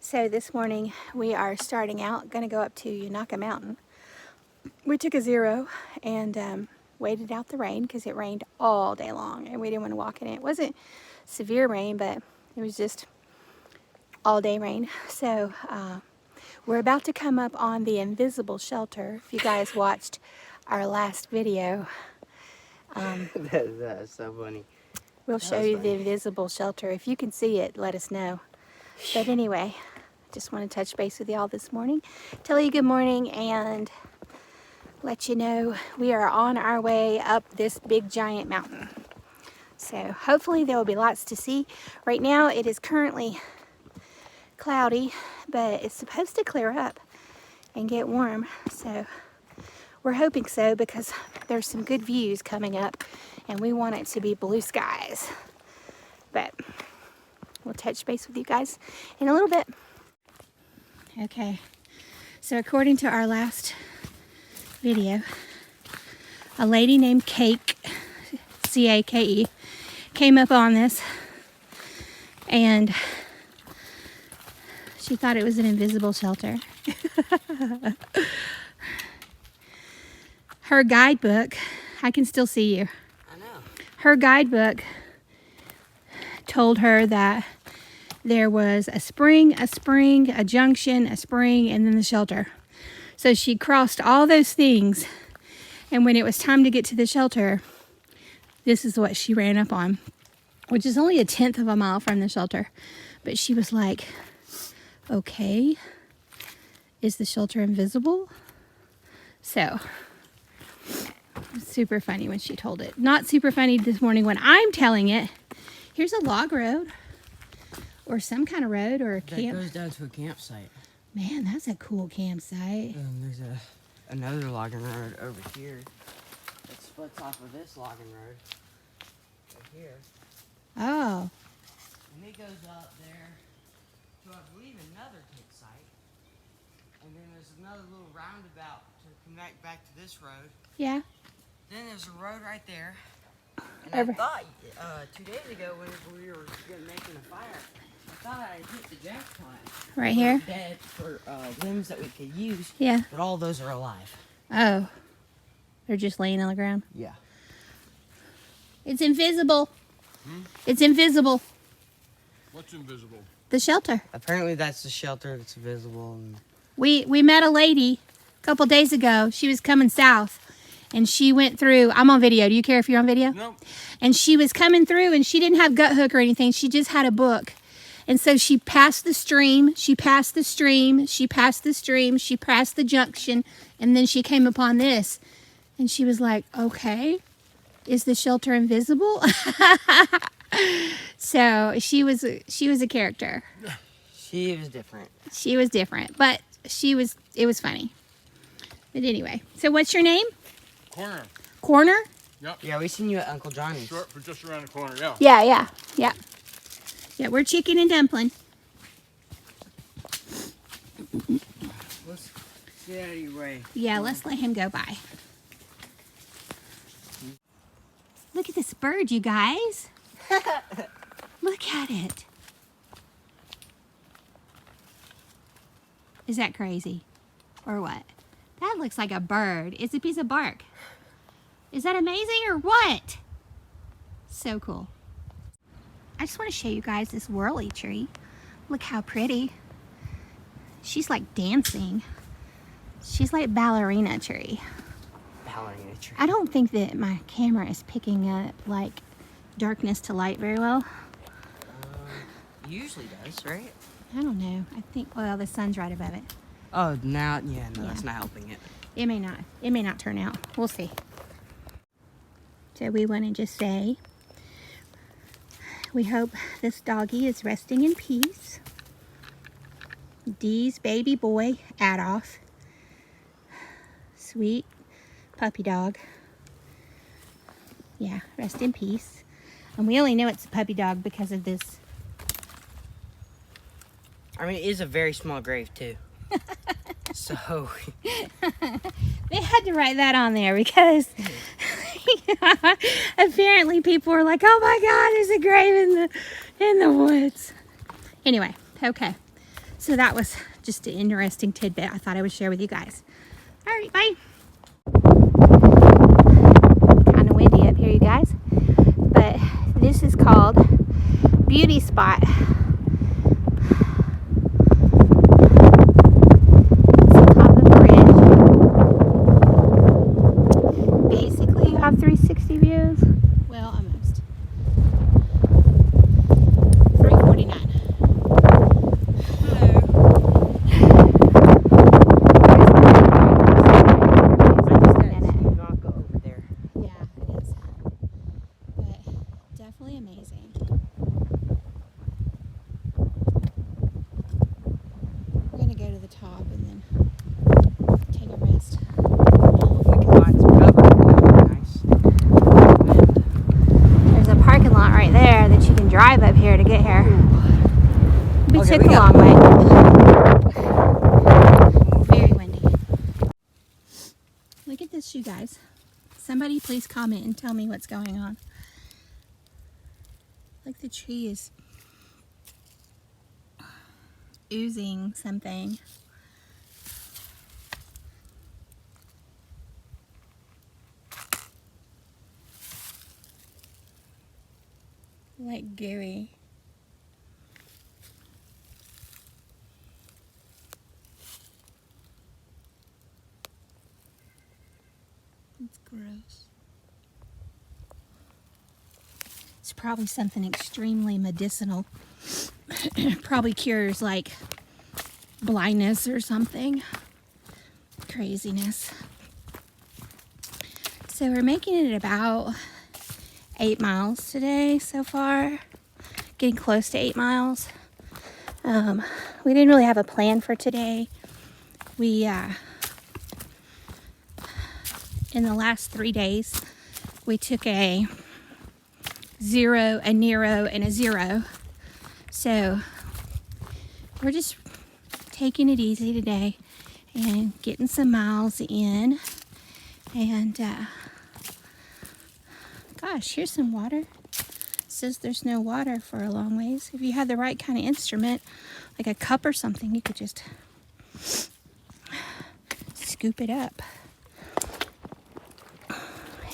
So this morning we are starting out, going to go up to Unaka Mountain. We took a zero and waited out the rain because it rained all day long and we didn't want to walk in it. It wasn't severe rain, but it was just all day rain. So we're about to come up on the invisible shelter. If you guys watched our last video, That's so funny. we'll show you the invisible shelter. If you can see it, let us know. But anyway, just want to touch base with y'all this morning, tell you good morning, and let you know we are on our way up this big giant mountain. So hopefully there will be lots to see. Right now it is currently cloudy, but it's supposed to clear up and get warm. So we're hoping so, because there's some good views coming up and we want it to be blue skies. But we'll touch base with you guys in a little bit. Okay, so according to our last video, a lady named Cake, C-A-K-E, came up on this and she thought it was an invisible shelter. Her guidebook, I can still see you. I know. Her guidebook told her that there was a spring, a junction, a spring, and then the shelter. So she crossed all those things, and when it was time to get to the shelter, this is what she ran up on, which is only 1/10 of a mile from the shelter. But she was like, okay, is the shelter invisible? So, super funny when she told it. Not super funny this morning when I'm telling it. Here's a log road, or some kind of road, or a camp. That goes down to a campsite. Man, that's a cool campsite. There's another logging road over here that splits off of this logging road right here. Oh. And it goes up there to, I believe, another campsite. And then there's another little roundabout to connect back to this road. Yeah. Then there's a road right there. And Over. I thought 2 days ago when we were making a fire, I thought I hit the jackpot. Right here? Dead for limbs that we could use. Yeah. But all those are alive. Oh. They're just laying on the ground. Yeah. It's invisible. It's invisible. What's invisible? The shelter. Apparently that's the shelter that's visible. And We met a lady a couple days ago. She was coming south. And she went through, I'm on video. Do you care if you're on video? No. And she was coming through and she didn't have gut hook or anything. She just had a book. And so she passed the stream, she passed the stream, she passed the stream, she passed the junction, and then she came upon this. And she was like, okay, is the shelter invisible? So she was a character. she was different. She was different, but it was funny. But anyway, so what's your name? Corner. Corner? Yep. Yeah, we seen you at Uncle Johnny's. Short for just around the corner, yeah. Yeah. Yeah, we're chicken and dumpling. Let's get out of your way. Yeah, let's let him go by. Look at this bird, you guys. Look at it. Is that crazy? Or what? That looks like a bird. It's a piece of bark. Is that amazing or what? So cool. I just want to show you guys this whirly tree. Look how pretty. She's like dancing. She's like ballerina tree. Ballerina tree. I don't think that my camera is picking up like darkness to light very well. Usually does, right? I don't know. I think, well, the sun's right above it. Oh, now, yeah, no, Yeah. that's not helping it. It may not turn out. We'll see. So we want to just say, we hope this doggy is resting in peace. Dee's baby boy, Adolf. Sweet puppy dog. Yeah, rest in peace. And we only know it's a puppy dog because of this. I mean, it is a very small grave, too. So. They had to write that on there because apparently people were like, oh my God, there's a grave in the woods. Anyway, okay. So that was just an interesting tidbit I thought I would share with you guys. All right, bye. Kind of windy up here, you guys. But this is called Beauty Spot. It's on top of the bridge. Basically, you have 360 views. Well, almost. 349. Definitely amazing. We're gonna go to the top and then take a rest. There's a parking lot right there that you can drive up here to get here. We took the long way. Very windy. Look at this, you guys. Somebody please comment and tell me what's going on. Like the tree is oozing something. Like gooey. It's gross. It's probably something extremely medicinal. Probably cures like blindness or something. Craziness. So we're making it about 8 miles today so far. Getting close to 8 miles. We didn't really have a plan for today. We, in the last 3 days, we took a 0, a Nero, and a 0. So we're just taking it easy today and getting some miles in. And gosh, here's some water. It says there's no water for a long ways. If you had the right kind of instrument, like a cup or something, you could just scoop it up.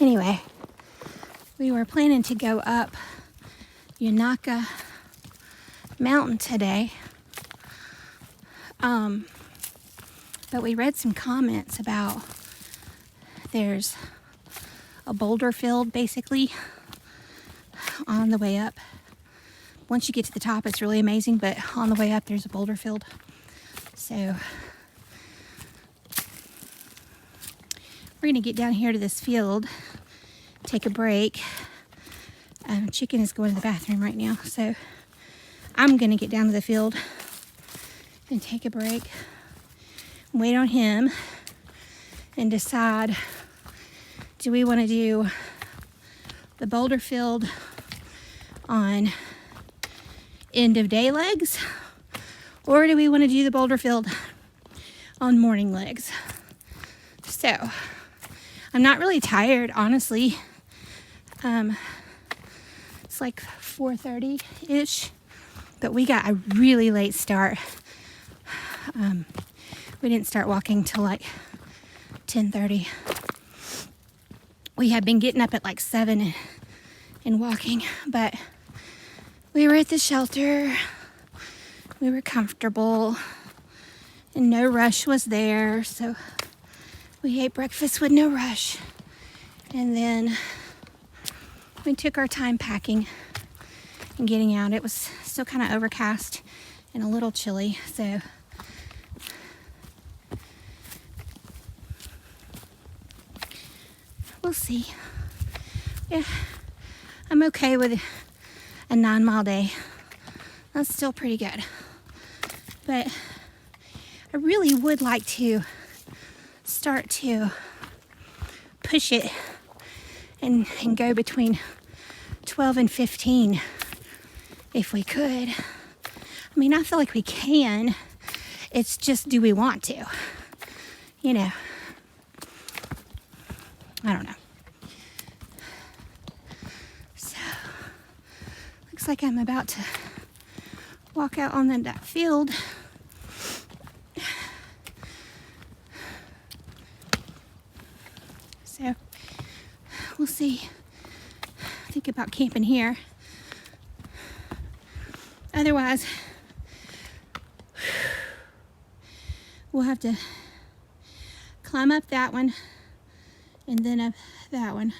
Anyway, we were planning to go up Unaka Mountain today. But we read some comments about there's a boulder field basically on the way up. Once you get to the top, it's really amazing, but on the way up, there's a boulder field. So we're gonna get down here to this field, take a break. Chicken is going to the bathroom right now, so I'm gonna get down to the field and take a break, wait on him, and decide, do we want to do the boulder field on end of day legs, or do we want to do the boulder field on morning legs? So I'm not really tired, honestly. It's like 4:30-ish, but we got a really late start. We didn't start walking till like 10:30. We had been getting up at like 7 and walking, but we were at the shelter. We were comfortable and no rush was there, so we ate breakfast with no rush. And then we took our time packing and getting out. It was still kind of overcast and a little chilly, so we'll see. Yeah, I'm okay with a 9-mile day. That's still pretty good. But I really would like to start to push it and go between 12 and 15 if we could. I mean, I feel like we can. It's just, do we want to? You know, I don't know. So, looks like I'm about to walk out on that field we'll see. Think about camping here. Otherwise, we'll have to climb up that one and then up that one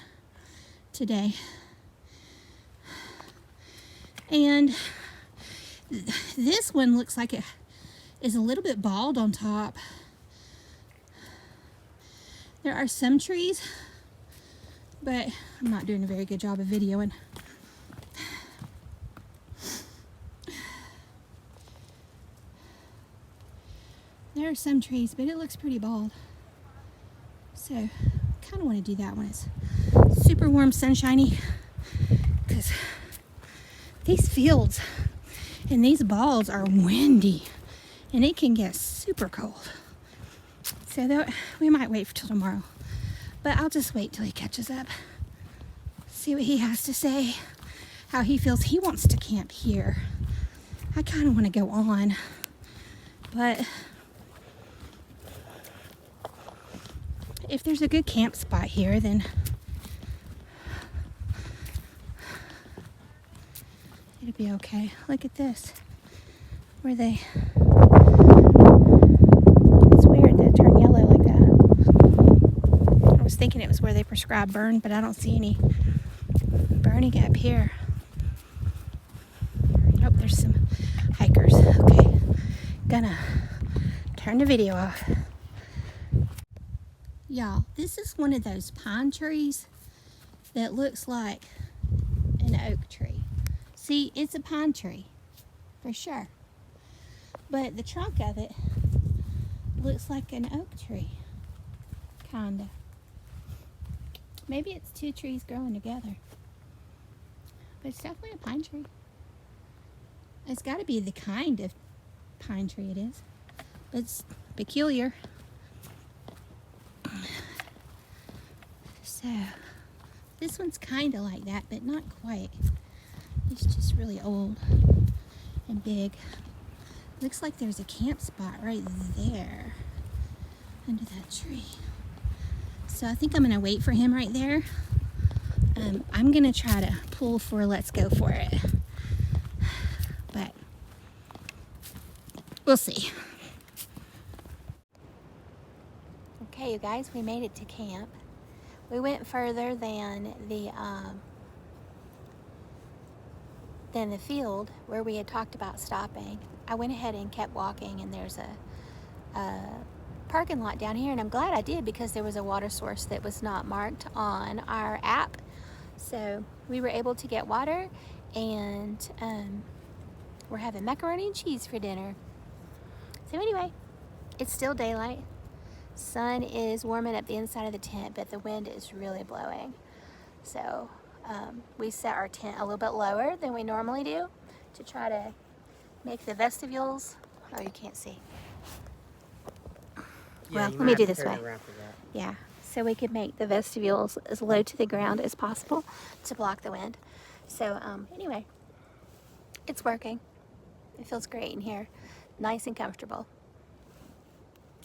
today. And this one looks like it is a little bit bald on top. There are some trees, but I'm not doing a very good job of videoing. There are some trees, but it looks pretty bald. So, kind of want to do that when it's super warm, sunshiny, because these fields and these balls are windy, and it can get super cold. So we might wait till tomorrow, but I'll just wait till he catches up. See what he has to say, how he feels. He wants to camp here. I kind of want to go on, but if there's a good camp spot here, then it'll be okay. Look at this. Where they... It's weird that it turned yellow like that. I was thinking it was where they prescribe burn, but I don't see any burning up here. Oh, there's some hikers. Okay. Gonna turn the video off. Y'all, this is one of those pine trees that looks like an oak tree. See, it's a pine tree, for sure. But the trunk of it looks like an oak tree, kinda. Maybe it's two trees growing together. But it's definitely a pine tree. It's gotta be the kind of pine tree it is. But it's peculiar. So, this one's kind of like that, but not quite. It's just really old and big. Looks like there's a camp spot right there under that tree. So I think I'm gonna wait for him right there. I'm gonna try to pull for Let's Go for it, but we'll see. Okay, you guys, we made it to camp. We went further than the field where we had talked about stopping. I went ahead and kept walking, and there's a parking lot down here, and I'm glad I did because there was a water source that was not marked on our app. So we were able to get water, and we're having macaroni and cheese for dinner. So anyway, it's still daylight. Sun is warming up the inside of the tent, but the wind is really blowing. So we set our tent a little bit lower than we normally do to try to make the vestibules. Oh, you can't see. Well, let me do this way. Yeah, so we could make the vestibules as low to the ground as possible to block the wind. So anyway, it's working. It feels great in here. Nice and comfortable.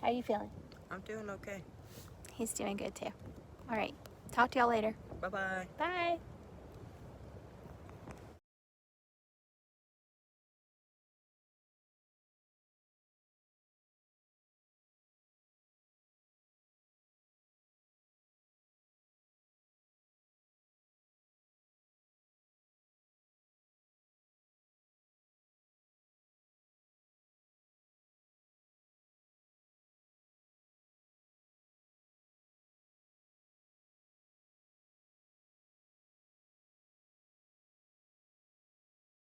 How are you feeling? I'm doing okay. He's doing good too. All right, talk to y'all later. Bye-bye. Bye.